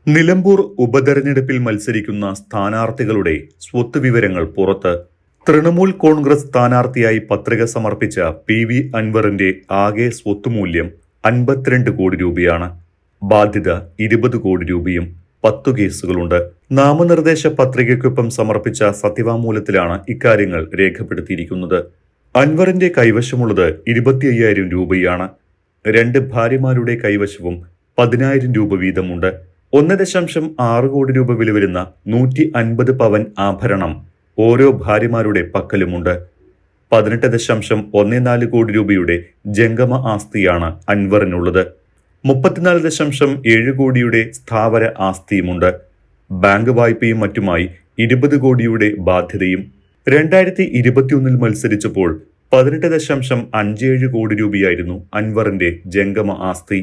നിലമ്പൂർ ഉപതെരഞ്ഞെടുപ്പിൽ മത്സരിക്കുന്ന സ്ഥാനാർത്ഥികളുടെ സ്വത്ത് വിവരങ്ങൾ പുറത്ത്. തൃണമൂൽ കോൺഗ്രസ് സ്ഥാനാർത്ഥിയായി പത്രിക സമർപ്പിച്ച PV അൻവറിന്റെ ആകെ സ്വത്തുമൂല്യം 52 കോടി രൂപയാണ്. ബാധ്യത 20 കോടി രൂപയും. 10 കേസുകളുണ്ട്. നാമനിർദ്ദേശ പത്രികയ്ക്കൊപ്പം സമർപ്പിച്ച സത്യവാങ്മൂലത്തിലാണ് ഇക്കാര്യങ്ങൾ രേഖപ്പെടുത്തിയിരിക്കുന്നത്. അൻവറിന്റെ കൈവശമുള്ളത് 25,000 രൂപയാണ്. 2 ഭാര്യമാരുടെ കൈവശവും 10,000 രൂപ വീതമുണ്ട്. 1.6 കോടി രൂപ വില വരുന്ന 150 പവൻ ആഭരണം ഓരോ ഭാര്യമാരുടെ പക്കലുമുണ്ട്. 18.14 കോടി രൂപയുടെ ജംഗമ ആസ്തിയാണ് അൻവറിനുള്ളത്. 34.7 കോടിയുടെ സ്ഥാവര ആസ്തിയുമുണ്ട്. ബാങ്ക് വായ്പയും മറ്റുമായി 20 കോടിയുടെ ബാധ്യതയും. 2021 മത്സരിച്ചപ്പോൾ 18.57 കോടി രൂപയായിരുന്നു അൻവറിന്റെ ജംഗമ ആസ്തി.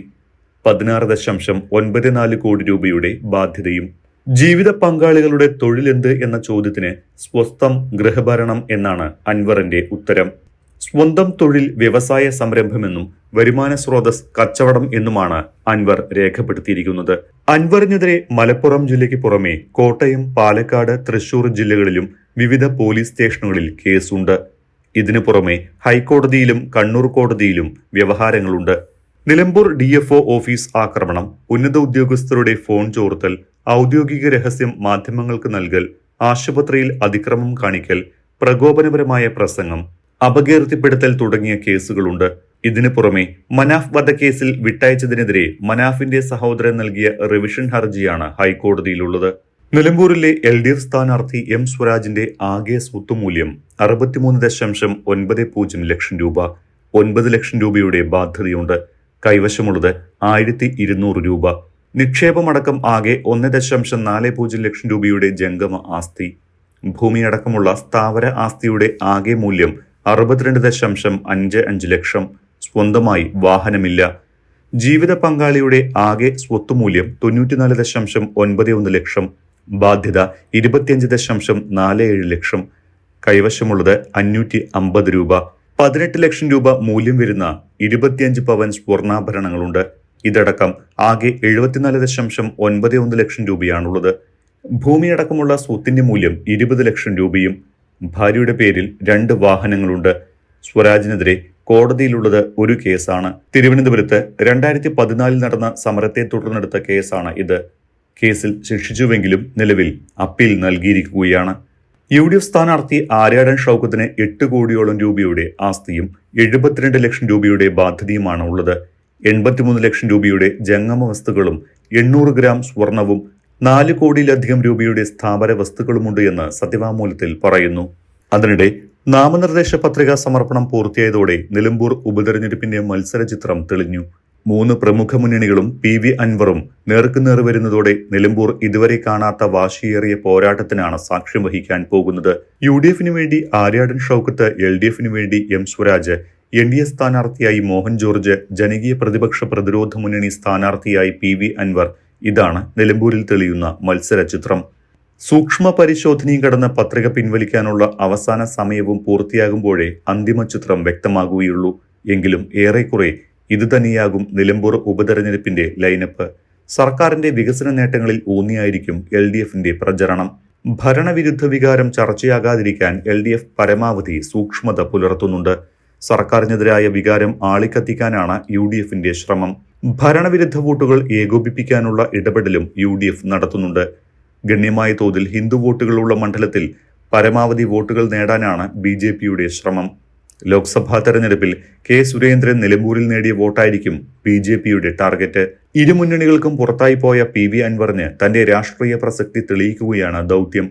16.94 കോടി രൂപയുടെ ബാധ്യതയും. ജീവിത പങ്കാളികളുടെ തൊഴിലെന്ത് എന്ന ചോദ്യത്തിന് സ്വസ്ഥം ഗൃഹഭരണം എന്നാണ് അൻവറിന്റെ ഉത്തരം. സ്വന്തം തൊഴിൽ വ്യവസായ സംരംഭമെന്നും വരുമാന സ്രോതസ് കച്ചവടം എന്നുമാണ് അൻവർ രേഖപ്പെടുത്തിയിരിക്കുന്നത്. അൻവറിനെതിരെ മലപ്പുറം ജില്ലയ്ക്ക് പുറമെ കോട്ടയം, പാലക്കാട്, തൃശൂർ ജില്ലകളിലും വിവിധ പോലീസ് സ്റ്റേഷനുകളിൽ കേസുണ്ട്. ഇതിനു പുറമെ ഹൈക്കോടതിയിലും കണ്ണൂർ കോടതിയിലും വ്യവഹാരങ്ങളുണ്ട്. നിലമ്പൂർ DFO ഓഫീസ് ആക്രമണം, ഉന്നത ഉദ്യോഗസ്ഥരുടെ ഫോൺ ചോർത്തൽ, ഔദ്യോഗിക രഹസ്യം മാധ്യമങ്ങൾക്ക് നൽകൽ, ആശുപത്രിയിൽ അതിക്രമം കാണിക്കൽ, പ്രകോപനപരമായ പ്രസംഗം, അപകീർത്തിപ്പെടുത്തൽ തുടങ്ങിയ കേസുകളുണ്ട്. ഇതിനു പുറമെ മനാഫ് വധക്കേസിൽ വിട്ടയച്ചതിനെതിരെ മനാഫിന്റെ സഹോദരൻ നൽകിയ റിവിഷൻ ഹർജിയാണ് ഹൈക്കോടതിയിലുള്ളത്. നിലമ്പൂരിലെ LDF സ്ഥാനാർത്ഥി M സ്വരാജിന്റെ ആകെ സ്വത്തുമൂല്യം 63.90 ലക്ഷം രൂപ. 9 ലക്ഷം രൂപയുടെ ബാധ്യതയുണ്ട്. കൈവശമുള്ളത് 1200 രൂപ. നിക്ഷേപമടക്കം ആകെ 1.40 ലക്ഷം രൂപയുടെ ജംഗമ ആസ്തി. ഭൂമിയടക്കമുള്ള സ്ഥാവര ആസ്തിയുടെ ആകെ മൂല്യം 62.55 ലക്ഷം. സ്വന്തമായി വാഹനമില്ല. ജീവിത പങ്കാളിയുടെ ആകെ സ്വത്തുമൂല്യം 94.91 ലക്ഷം. ബാധ്യത 25.47 ലക്ഷം. കൈവശമുള്ളത് 550 രൂപ. 18 ലക്ഷം രൂപ മൂല്യം വരുന്ന 25 പവൻ സ്വർണ്ണാഭരണങ്ങളുണ്ട്. ഇതടക്കം ആകെ 74.91 ലക്ഷം രൂപയാണുള്ളത്. ഭൂമിയടക്കമുള്ള സ്വത്തിന്റെ മൂല്യം 20 ലക്ഷം രൂപയും. ഭാര്യയുടെ പേരിൽ 2 വാഹനങ്ങളുണ്ട്. സ്വരാജിനെതിരെ കോടതിയിലുള്ളത് ഒരു കേസാണ്. തിരുവനന്തപുരത്ത് 2014 നടന്ന സമരത്തെ തുടർന്നെടുത്ത കേസാണ് ഇത്. കേസിൽ ശിക്ഷിച്ചുവെങ്കിലും നിലവിൽ അപ്പീൽ നൽകിയിരിക്കുകയാണ്. UDF സ്ഥാനാർത്ഥി ആര്യാടൻ ഷൗക്കത്തിന് 8 കോടിയോളം രൂപയുടെ ആസ്തിയും 72 ലക്ഷം രൂപയുടെ ബാധ്യതയുമാണ് ഉള്ളത്. 83 ലക്ഷം രൂപയുടെ ജംഗമ വസ്തുക്കളും 800 ഗ്രാം സ്വർണവും 4 കോടിയിലധികം രൂപയുടെ സ്ഥാപന വസ്തുക്കളുമുണ്ട് എന്ന് സത്യവാങ്മൂലത്തിൽ പറയുന്നു. അതിനിടെ നാമനിർദ്ദേശ പത്രികാ സമർപ്പണം പൂർത്തിയായതോടെ നിലമ്പൂർ ഉപതെരഞ്ഞെടുപ്പിന്റെ മത്സര ചിത്രം തെളിഞ്ഞു. 3 പ്രമുഖ മുന്നണികളും PV അൻവറും നേർക്കുനേർ വരുന്നതോടെ നിലമ്പൂർ ഇതുവരെ കാണാത്ത വാശിയേറിയ പോരാട്ടത്തിനാണ് സാക്ഷ്യം വഹിക്കാൻ പോകുന്നത്. UDFിനു വേണ്ടി ആര്യാടൻ ഷൗക്കത്ത്, LDFിനു വേണ്ടി M സ്വരാജ്, NDA സ്ഥാനാർത്ഥിയായി മോഹൻ ജോർജ്, ജനകീയ പ്രതിപക്ഷ പ്രതിരോധ മുന്നണി സ്ഥാനാർത്ഥിയായി PV അൻവർ. ഇതാണ് നിലമ്പൂരിൽ തെളിയുന്ന മത്സര ചിത്രം. സൂക്ഷ്മ പരിശോധനയും കടന്ന് പത്രിക പിൻവലിക്കാനുള്ള അവസാന സമയവും പൂർത്തിയാകുമ്പോഴേ അന്തിമ ചിത്രം വ്യക്തമാകുകയുള്ളൂ. എങ്കിലും ഏറെക്കുറെ ഇതുതന്നെയാകും നിലമ്പൂർ ഉപതെരഞ്ഞെടുപ്പിന്റെ ലൈനപ്പ്. സർക്കാരിന്റെ വികസന നേട്ടങ്ങളിൽ ഊന്നിയായിരിക്കും LDFിന്റെ പ്രചരണം. ഭരണവിരുദ്ധ വികാരം ചർച്ചയാകാതിരിക്കാൻ LDF പരമാവധി സൂക്ഷ്മത പുലർത്തുന്നുണ്ട്. സർക്കാരിനെതിരായ വികാരം ആളിക്കത്തിക്കാനാണ് UDFിന്റെ ശ്രമം. ഭരണവിരുദ്ധ വോട്ടുകൾ ഏകോപിപ്പിക്കാനുള്ള ഇടപെടലും UDF നടത്തുന്നുണ്ട്. ഗണ്യമായ തോതിൽ ഹിന്ദു വോട്ടുകളുള്ള മണ്ഡലത്തിൽ പരമാവധി വോട്ടുകൾ നേടാനാണ് BJPയുടെ ശ്രമം. ലോക്സഭാ തെരഞ്ഞെടുപ്പിൽ K സുരേന്ദ്രൻ നിലമ്പൂരിൽ നേടിയ വോട്ടായിരിക്കും BJPയുടെ ടാർഗറ്റ്. ഇരു മുന്നണികൾക്കും പുറത്തായി പോയ PV അൻവറിന് തന്റെ രാഷ്ട്രീയ പ്രസക്തി തെളിയിക്കുകയാണ് ദൗത്യം.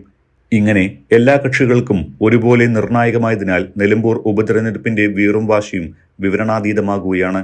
ഇങ്ങനെ എല്ലാ കക്ഷികൾക്കും ഒരുപോലെ നിർണായകമായതിനാൽ നിലമ്പൂർ ഉപതെരഞ്ഞെടുപ്പിന്റെ വീറും വാശിയും വിവരണാതീതമാകുകയാണ്.